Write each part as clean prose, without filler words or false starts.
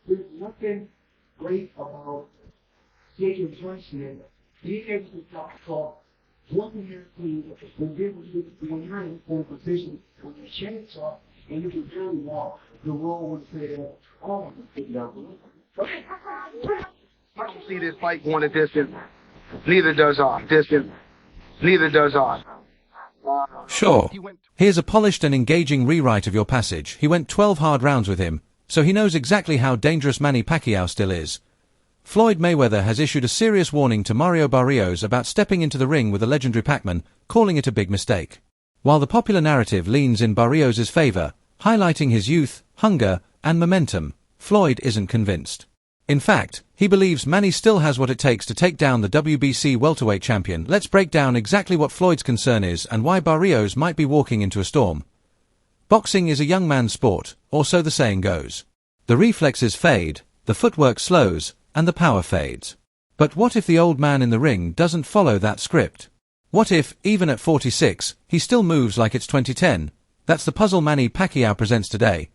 There's nothing great about taking punishment, being able to talk, walking your feet, and when you're in a position when you can't talk and you can barely walk, the role would say, oh, I don't see this fight going a distance. Neither does I. Distance. Neither does I. Sure. Here's a polished and engaging rewrite of your passage. He went 12 hard rounds with him, so he knows exactly how dangerous Manny Pacquiao still is. Floyd Mayweather has issued a serious warning to Mario Barrios about stepping into the ring with the legendary Pac-Man, calling it a big mistake. While the popular narrative leans in Barrios' favor, highlighting his youth, hunger, and momentum, Floyd isn't convinced. In fact, he believes Manny still has what it takes to take down the WBC welterweight champion. Let's break down exactly what Floyd's concern is and why Barrios might be walking into a storm. Boxing is a young man's sport, or so the saying goes. The reflexes fade, the footwork slows, and the power fades. But what if the old man in the ring doesn't follow that script? What if, even at 46, he still moves like it's 2010? That's the puzzle Manny Pacquiao presents today.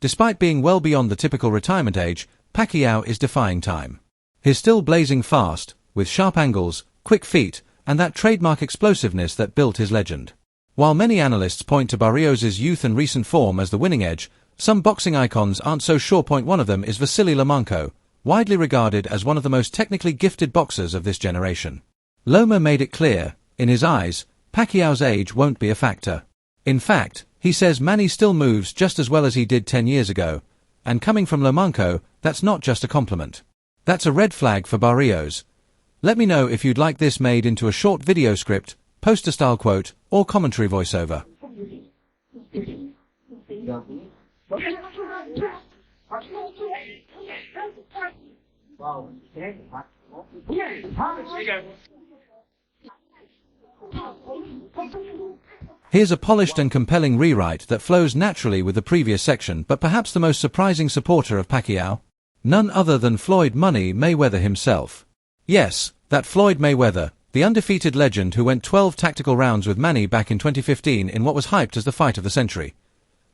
Despite being well beyond the typical retirement age, Pacquiao is defying time. He's still blazing fast, with sharp angles, quick feet, and that trademark explosiveness that built his legend. While many analysts point to Barrios' youth and recent form as the winning edge, some boxing icons aren't so sure. One of them is Vasiliy Lomachenko, widely regarded as one of the most technically gifted boxers of this generation. Loma made it clear, in his eyes, Pacquiao's age won't be a factor. In fact, he says Manny still moves just as well as he did 10 years ago, and coming from Lomachenko, that's not just a compliment. That's a red flag for Barrios. Let me know if you'd like this made into a short video script, poster-style quote, or commentary voiceover. Here's a polished and compelling rewrite that flows naturally with the previous section, but perhaps the most surprising supporter of Pacquiao? None other than Floyd "Money" Mayweather himself. Yes, that Floyd Mayweather, the undefeated legend who went 12 tactical rounds with Manny back in 2015 in what was hyped as the fight of the century.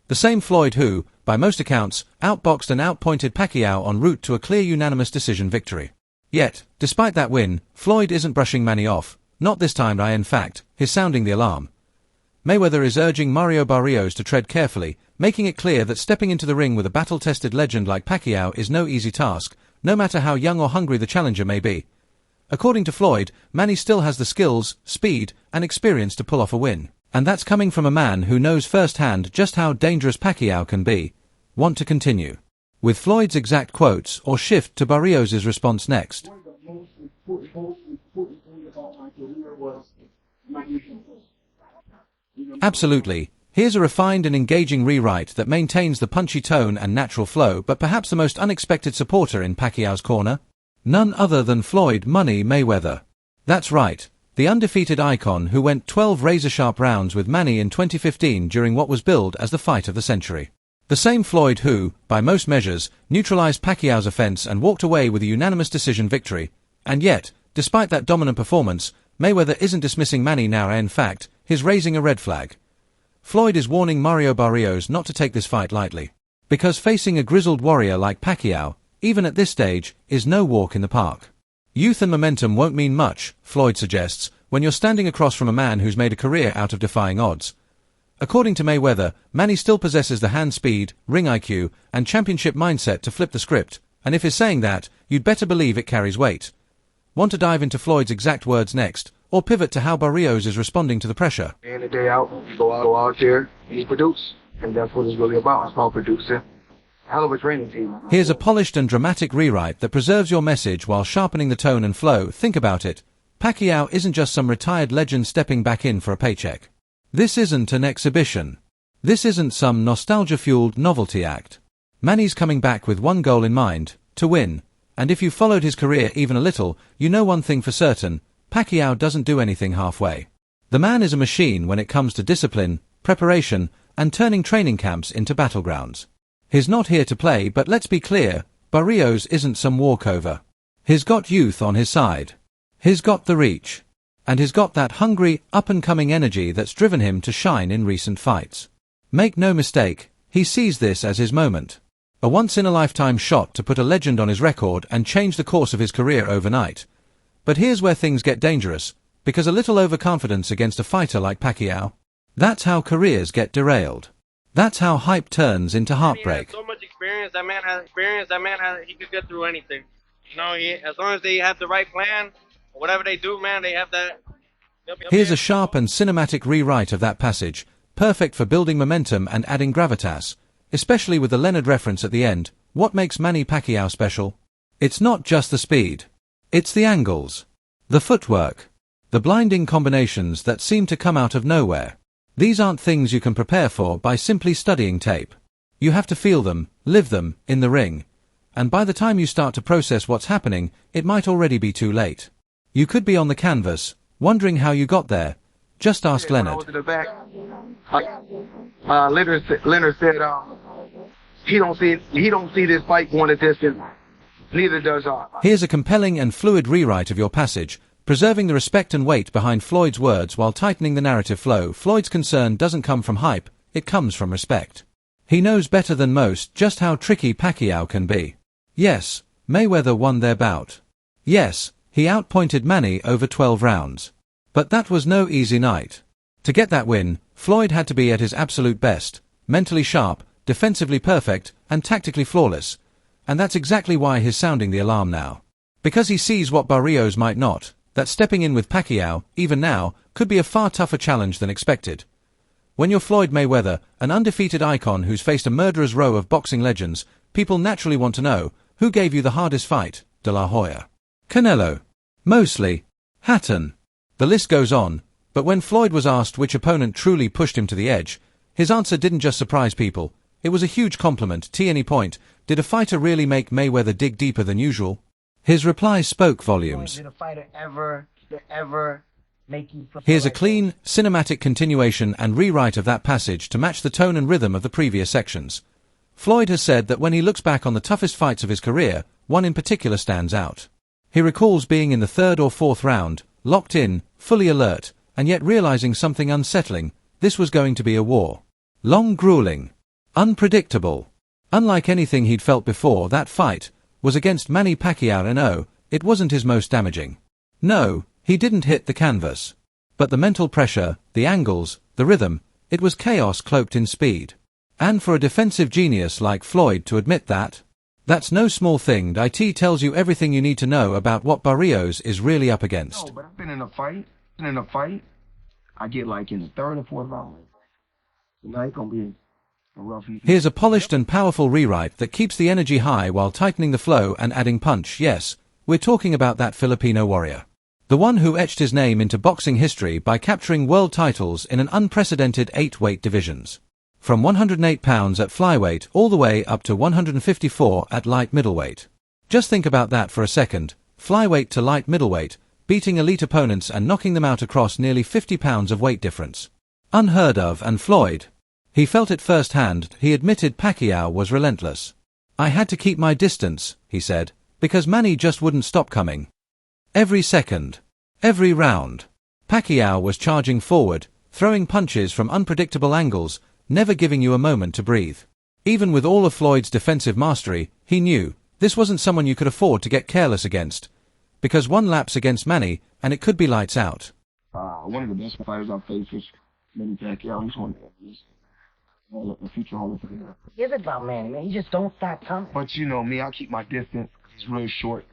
The same Floyd who, by most accounts, outboxed and outpointed Pacquiao en route to a clear unanimous decision victory. Yet, despite that win, Floyd isn't brushing Manny off. Not this time. In fact, he's sounding the alarm. Mayweather is urging Mario Barrios to tread carefully, making it clear that stepping into the ring with a battle-tested legend like Pacquiao is no easy task, no matter how young or hungry the challenger may be. According to Floyd, Manny still has the skills, speed, and experience to pull off a win. And that's coming from a man who knows firsthand just how dangerous Pacquiao can be. Want to continue with Floyd's exact quotes or shift to Barrios' response next? one of the most important thing about my career was my youth. Absolutely. Here's a refined and engaging rewrite that maintains the punchy tone and natural flow, but perhaps the most unexpected supporter in Pacquiao's corner? None other than Floyd "Money" Mayweather. That's right, the undefeated icon who went 12 razor-sharp rounds with Manny in 2015 during what was billed as the fight of the century. The same Floyd who, by most measures, neutralized Pacquiao's offense and walked away with a unanimous decision victory. And yet, despite that dominant performance, Mayweather isn't dismissing Manny now. In fact, he's raising a red flag. Floyd is warning Mario Barrios not to take this fight lightly. Because facing a grizzled warrior like Pacquiao, even at this stage, is no walk in the park. Youth and momentum won't mean much, Floyd suggests, when you're standing across from a man who's made a career out of defying odds. According to Mayweather, Manny still possesses the hand speed, ring IQ, and championship mindset to flip the script, and if he's saying that, you'd better believe it carries weight. Want to dive into Floyd's exact words next, or pivot to how Barrios is responding to the pressure? Day in and day out, go out there, and produce. And that's what it's really about. It's about producing. Hell of a training team. Here's a polished and dramatic rewrite that preserves your message while sharpening the tone and flow. Think about it. Pacquiao isn't just some retired legend stepping back in for a paycheck. This isn't an exhibition. This isn't some nostalgia-fueled novelty act. Manny's coming back with one goal in mind, to win. And if you followed his career even a little, you know one thing for certain: Pacquiao doesn't do anything halfway. The man is a machine when it comes to discipline, preparation, and turning training camps into battlegrounds. He's not here to play, but let's be clear, Barrios isn't some walkover. He's got youth on his side. He's got the reach. And he's got that hungry, up-and-coming energy that's driven him to shine in recent fights. Make no mistake, he sees this as his moment. A once-in-a-lifetime shot to put a legend on his record and change the course of his career overnight. But here's where things get dangerous, because a little overconfidence against a fighter like Pacquiao, that's how careers get derailed. That's how hype turns into heartbreak. He has so much experience. That man has experience. He could get through anything. You know, as long as they have the right plan, whatever they do, man, they have that. Here's a sharp and cinematic rewrite of that passage, perfect for building momentum and adding gravitas, especially with the Leonard reference at the end. What makes Manny Pacquiao special? It's not just the speed. It's the angles, the footwork, the blinding combinations that seem to come out of nowhere. These aren't things you can prepare for by simply studying tape. You have to feel them, live them, in the ring. And by the time you start to process what's happening, it might already be too late. You could be on the canvas, wondering how you got there. Just ask Leonard. Leonard said he don't see this fight going a distance. Neither does I. Here's a compelling and fluid rewrite of your passage, preserving the respect and weight behind Floyd's words while tightening the narrative flow. Floyd's concern doesn't come from hype, it comes from respect. He knows better than most just how tricky Pacquiao can be. Yes, Mayweather won their bout. Yes, he outpointed Manny over 12 rounds. But that was no easy night. To get that win, Floyd had to be at his absolute best, mentally sharp, defensively perfect, and tactically flawless. And that's exactly why he's sounding the alarm now. Because he sees what Barrios might not, that stepping in with Pacquiao, even now, could be a far tougher challenge than expected. When you're Floyd Mayweather, an undefeated icon who's faced a murderer's row of boxing legends, people naturally want to know, who gave you the hardest fight? De La Hoya, Canelo, Mosley, Hatton. The list goes on, but when Floyd was asked which opponent truly pushed him to the edge, his answer didn't just surprise people, it was a huge compliment. To any point, did a fighter really make Mayweather dig deeper than usual? His reply spoke volumes. Did a fighter ever make you feel Here's a clean, cinematic continuation and rewrite of that passage to match the tone and rhythm of the previous sections. Floyd has said that when he looks back on the toughest fights of his career, one in particular stands out. He recalls being in the third or fourth round, locked in, fully alert, and yet realizing something unsettling. This was going to be a war. Long, grueling, unpredictable. Unlike anything he'd felt before, that fight was against Manny Pacquiao, and no, it wasn't his most damaging. No, he didn't hit the canvas. But the mental pressure, the angles, the rhythm, it was chaos cloaked in speed. And for a defensive genius like Floyd to admit that, that's no small thing. It tells you everything you need to know about what Barrios is really up against. No, but I've been in a fight, I get like in the third or fourth round. Tonight gonna be a rough. Here's a polished and powerful rewrite that keeps the energy high while tightening the flow and adding punch. Yes, we're talking about that Filipino warrior. The one who etched his name into boxing history by capturing world titles in an unprecedented 8 weight divisions. From 108 pounds at flyweight all the way up to 154 at light middleweight. Just think about that for a second. Flyweight to light middleweight, beating elite opponents and knocking them out across nearly 50 pounds of weight difference. Unheard of. And Floyd, he felt it firsthand. He admitted Pacquiao was relentless. I had to keep my distance, he said, because Manny just wouldn't stop coming. Every second, every round, Pacquiao was charging forward, throwing punches from unpredictable angles, never giving you a moment to breathe. Even with all of Floyd's defensive mastery, he knew this wasn't someone you could afford to get careless against. Because one lapse against Manny, and it could be lights out. One of the best fighters I've faced was Manny Pacquiao. He's one of the future Hall of Famer. Forget about Manny, man. You just don't stop coming. But you know me, I keep my distance. It's real short.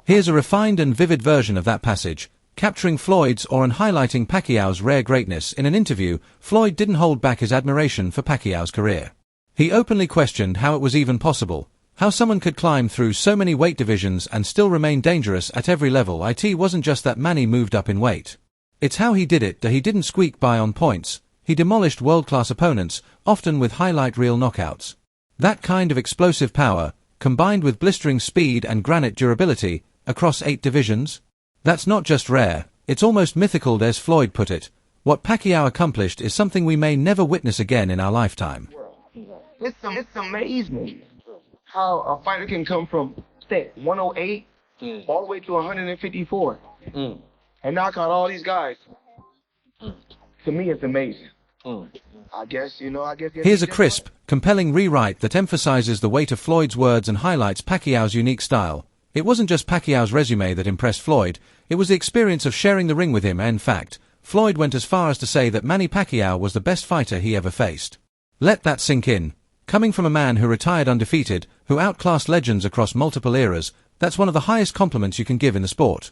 Here's a refined and vivid version of that passage, capturing Floyd's and highlighting Pacquiao's rare greatness. In an interview, Floyd didn't hold back his admiration for Pacquiao's career. He openly questioned how it was even possible, how someone could climb through so many weight divisions and still remain dangerous at every level. It wasn't just that Manny moved up in weight. It's how he did it. He didn't squeak by on points. He demolished world-class opponents, often with highlight reel knockouts. That kind of explosive power, combined with blistering speed and granite durability, across 8 divisions? That's not just rare, it's almost mythical. As Floyd put it, what Pacquiao accomplished is something we may never witness again in our lifetime. It's amazing how a fighter can come from 108 all the way to 154 and knock out all these guys. To me, it's amazing. I guess Here's a crisp, compelling rewrite that emphasizes the weight of Floyd's words and highlights Pacquiao's unique style. It wasn't just Pacquiao's resume that impressed Floyd, it was the experience of sharing the ring with him. In fact, Floyd went as far as to say that Manny Pacquiao was the best fighter he ever faced. Let that sink in. Coming from a man who retired undefeated, who outclassed legends across multiple eras, that's one of the highest compliments you can give in the sport.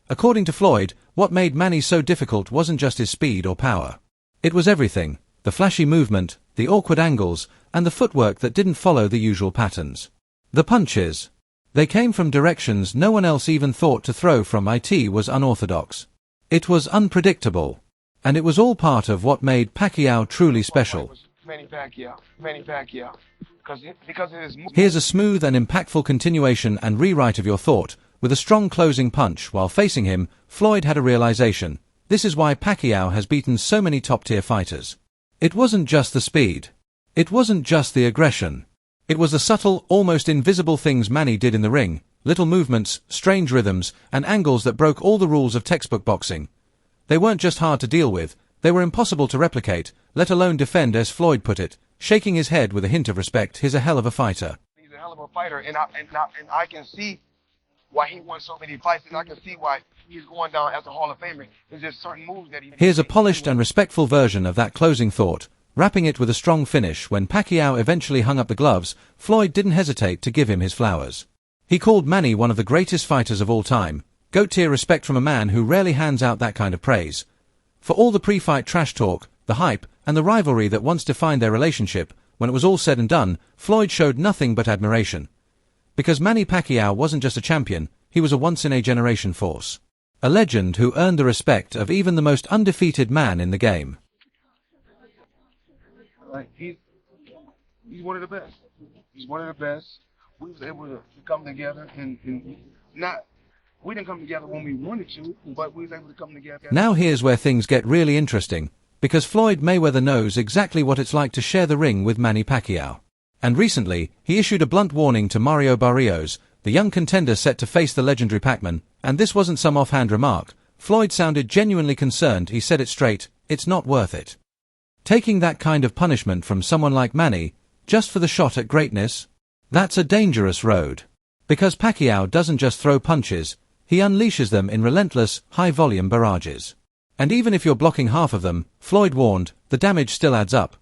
According to Floyd, what made Manny so difficult wasn't just his speed or power. It was everything: the flashy movement, the awkward angles, and the footwork that didn't follow the usual patterns. The punches. They came from directions no one else even thought to throw from. It was unorthodox. It was unpredictable. And it was all part of what made Pacquiao truly special. Manny Pacquiao. Because of his movement. Here's a smooth and impactful continuation and rewrite of your thought, with a strong closing punch. While facing him, Floyd had a realization. This is why Pacquiao has beaten so many top-tier fighters. It wasn't just the speed. It wasn't just the aggression. It was the subtle, almost invisible things Manny did in the ring, little movements, strange rhythms, and angles that broke all the rules of textbook boxing. They weren't just hard to deal with, they were impossible to replicate, let alone defend, as Floyd put it, shaking his head with a hint of respect. He's a hell of a fighter. He's a hell of a fighter, and I can see why he won so many fights, and I can see why he's going down as a Hall of Famer. There's just certain moves that he... Here's a polished and respectful version of that closing thought, wrapping it with a strong finish. When Pacquiao eventually hung up the gloves, Floyd didn't hesitate to give him his flowers. He called Manny one of the greatest fighters of all time, GOAT-tier respect from a man who rarely hands out that kind of praise. For all the pre-fight trash talk, the hype, and the rivalry that once defined their relationship, when it was all said and done, Floyd showed nothing but admiration. Because Manny Pacquiao wasn't just a champion, he was a once-in-a-generation force. A legend who earned the respect of even the most undefeated man in the game. Like, he's one of the best. He's one of the best. We was able to come together and we didn't come together when we wanted to, but we was able to come together. Now here's where things get really interesting, because Floyd Mayweather knows exactly what it's like to share the ring with Manny Pacquiao. And recently, he issued a blunt warning to Mario Barrios, the young contender set to face the legendary Pac-Man, and this wasn't some offhand remark. Floyd sounded genuinely concerned. He said it straight: it's not worth it. Taking that kind of punishment from someone like Manny, just for the shot at greatness? That's a dangerous road. Because Pacquiao doesn't just throw punches, he unleashes them in relentless, high-volume barrages. And even if you're blocking half of them, Floyd warned, the damage still adds up.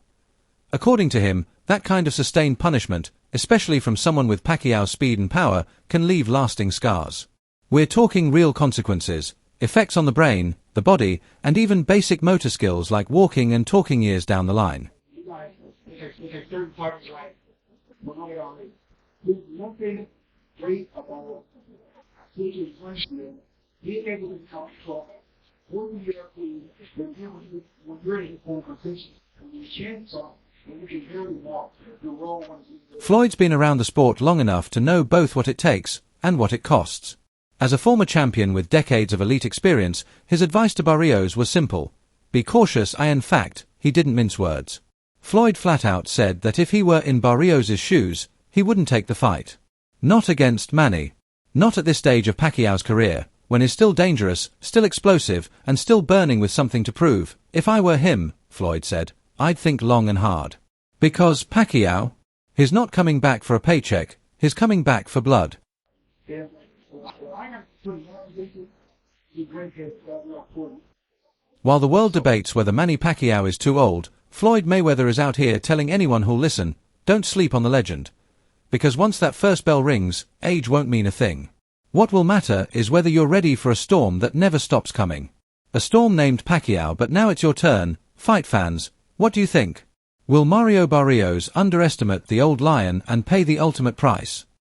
According to him, that kind of sustained punishment, especially from someone with Pacquiao's speed and power, can leave lasting scars. We're talking real consequences, effects on the brain, the body, and even basic motor skills like walking and talking years down the line. You guys, there's certain parts like, there's nothing great about taking punishment, being able to talk from 1 year to when you're in a position, when you can't talk, and you can barely walk, the wrong ones. Floyd's been around the sport long enough to know both what it takes and what it costs. As a former champion with decades of elite experience, his advice to Barrios was simple: be cautious. In fact, he didn't mince words. Floyd flat out said that if he were in Barrios' shoes, he wouldn't take the fight. Not against Manny. Not at this stage of Pacquiao's career, when he's still dangerous, still explosive, and still burning with something to prove. If I were him, Floyd said, I'd think long and hard. Because Pacquiao, he's not coming back for a paycheck, he's coming back for blood. While the world debates whether Manny Pacquiao is too old, Floyd Mayweather is out here telling anyone who'll listen, don't sleep on the legend. Because once that first bell rings, age won't mean a thing. What will matter is whether you're ready for a storm that never stops coming. A storm named Pacquiao. But now it's your turn, fight fans. What do you think? Will Mario Barrios underestimate the old lion and pay the ultimate price?